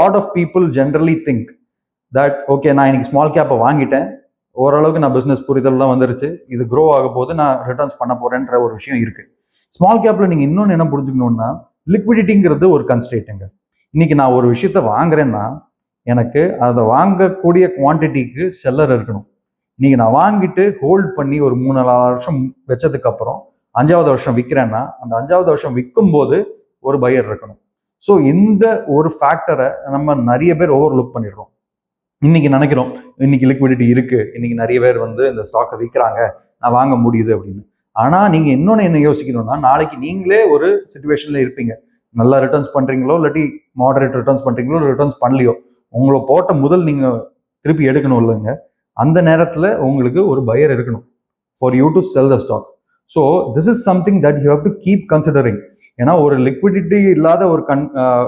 Lot of people generally think that okay நான் இன்னைக்கு small கேப்பை வாங்கிட்டேன், ஓரளவுக்கு நான் பிஸ்னஸ் புரிதல்லாம் வந்துருச்சு, இது க்ரோ ஆக போது நான் ரிட்டர்ன்ஸ் பண்ண போறேன்ற ஒரு விஷயம் இருக்கு. ஸ்மால் கேப்ல நீங்க இன்னொன்று என்ன புரிஞ்சுக்கணும்னா, லிக்விடிட்டிங்கிறது ஒரு கன்ஸ்ட்ரெயின்ட்டுங்க. இன்னைக்கு நான் ஒரு விஷயத்த வாங்குறேன்னா எனக்கு அதை வாங்கக்கூடிய குவான்டிட்டிக்கு செல்லர் இருக்கணும். இன்னைக்கு நான் வாங்கிட்டு ஹோல்ட் பண்ணி ஒரு 3-4 வருஷம் வச்சதுக்கு அப்புறம் 5வது வருஷம் விற்கிறேன்னா அந்த 5வது வருஷம் விற்கும் போது ஒரு பையர் இருக்கணும். ஸோ இந்த ஒரு ஃபேக்டரை நம்ம நிறைய பேர் ஓவர்லுக் பண்ணிடுறோம். இன்னைக்கு நினைக்கிறோம் இன்னைக்கு லிக்விடிட்டி இருக்கு, இன்னைக்கு நிறைய பேர் வந்து இந்த ஸ்டாக்கை விற்கிறாங்க, நான் வாங்க முடியுது அப்படின்னு. ஆனா நீங்க இன்னொன்னு என்ன யோசிக்கணும்னா, நாளைக்கு நீங்களே ஒரு சிச்சுவேஷன்ல இருப்பீங்க. நல்லா ரிட்டர்ன்ஸ் பண்றீங்களோ இல்லாட்டி மாடரேட் ரிட்டர்ன்ஸ் பண்றீங்களோ ரிட்டர்ன்ஸ் பண்ணலையோ, உங்களை போட்ட முதல் நீங்க திருப்பி எடுக்கணும் இல்லைங்க. அந்த நேரத்தில் உங்களுக்கு ஒரு பையர் இருக்கணும் for you to sell the stock. So this is something that you have to keep considering. ஏன்னா ஒரு லிக்விடிட்டி இல்லாத ஒரு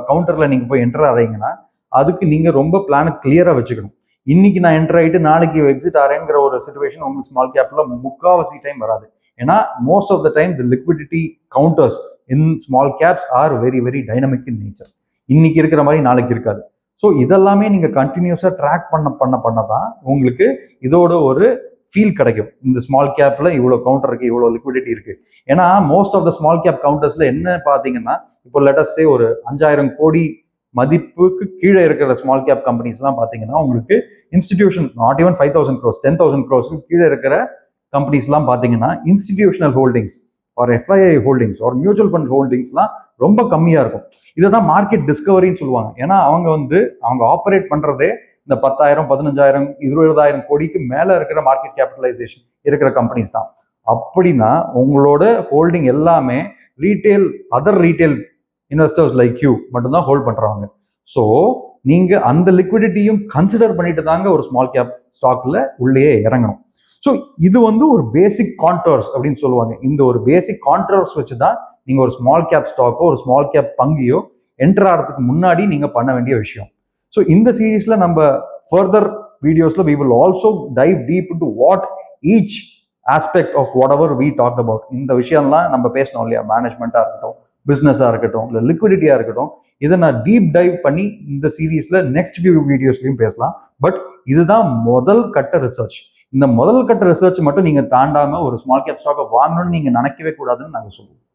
கவுண்டரில் நீங்கள் போய் என்டர் ஆகிறீங்கன்னா அதுக்கு நீங்கள் ரொம்ப பிளானை கிளியராக வச்சுக்கணும். இன்னைக்கு நான் என்டர் ஆகிட்டு நாளைக்கு எக்ஸிட் ஆகிறேங்கிற ஒரு சிச்சுவேஷன் உங்களுக்கு ஸ்மால் கேப்பில் முக்காவாசி டைம் வராது. ஏன்னா most of the time the liquidity counters in small caps are very very dynamic in nature. இன்னைக்கு இருக்கிற மாதிரி நாளைக்கு இருக்காது. ஸோ இதெல்லாமே நீங்கள் கண்டினியூஸாக ட்ராக் பண்ண தான் உங்களுக்கு இதோட ஒரு ஃபீல் கிடைக்கும். இந்த ஸ்மால் கேப்பில் இவ்வளோ கவுண்டர் இருக்குது, இவ்வளோ லிக்விடிட்டி இருக்குது. ஏன்னா most of the small cap கவுண்டர்ஸில் என்ன பார்த்தீங்கன்னா, இப்போ லெட்டஸ்ஸே ஒரு 5000 கோடி மதிப்புக்கு கீழே இருக்கிற ஸ்மால் கேப் கம்பெனிஸ்லாம் பார்த்தீங்கன்னா உங்களுக்கு institution not even 5000 crores 10,000 crores கீழே இருக்கிற கம்பெனிஸ்லாம் பார்த்தீங்கன்னா இன்ஸ்டிடியூஷனல் ஹோல்டிங்ஸ் ஒரு எஃப்ஐஐ ஹோல்டிங்ஸ் ஒரு மியூச்சுவல் ஃபண்ட் ஹோல்டிங்ஸ்லாம் ரொம்ப கம்மியாக இருக்கும். இதை தான் மார்க்கெட் டிஸ்கவரின்னு சொல்லுவாங்க. ஏன்னா அவங்க ஆப்ரேட் பண்ணுறதே இந்த 10,000 15,000 20,000 கோடிக்கு மேலே இருக்கிற மார்க்கெட் கேபிட்டலைசேஷன் இருக்கிற கம்பெனிஸ் தான். அப்படின்னா உங்களோட ஹோல்டிங் எல்லாமே other retail investors like you மட்டும்தான் ஹோல்ட் பண்ணுறாங்க. ஸோ நீங்கள் அந்த லிக்விடிட்டியும் கன்சிடர் பண்ணிட்டு தாங்க ஒரு ஸ்மால் கேப் ஸ்டாக்ல உள்ளே இறங்கணும். ஸோ இது வந்து ஒரு பேசிக் கான்டோர்ஸ் அப்படின்னு சொல்லுவாங்க. இந்த ஒரு பேசிக் கான்டோர்ஸ் வச்சு தான் நீங்கள் ஒரு ஸ்மால் கேப் ஸ்டாக்கோ ஒரு ஸ்மால் கேப் பங்கையோ என்டர் ஆகிறதுக்கு முன்னாடி நீங்கள் பண்ண வேண்டிய விஷயம். ஸோ இந்த சீரீஸில் நம்ம ஃபர்தர் வீடியோஸில் we will also dive deep into what each aspect of whatever we talk about. இந்த விஷயம்லாம் நம்ம பேசணும் இல்லையா, மேனேஜ்மெண்ட்டாக இருக்கட்டும், பிஸ்னஸாக இருக்கட்டும், இல்லை லிக்விடிட்டியாக இருக்கட்டும், இதை நான் டீப் டைவ் பண்ணி இந்த சீரீஸில் நெக்ஸ்ட் ஃபியூ வீடியோஸ்லையும் பேசலாம். பட் இதுதான் முதல் கட்ட ரிசர்ச். இந்த முதல் கட்ட ரிசர்ச் மட்டும் நீங்கள் தாண்டாமல் ஒரு ஸ்மால் கேப் ஸ்டாக்கை வாங்கணும்னு நீங்கள் நினைக்கவே கூடாதுன்னு நாங்கள் சொல்லுவோம்.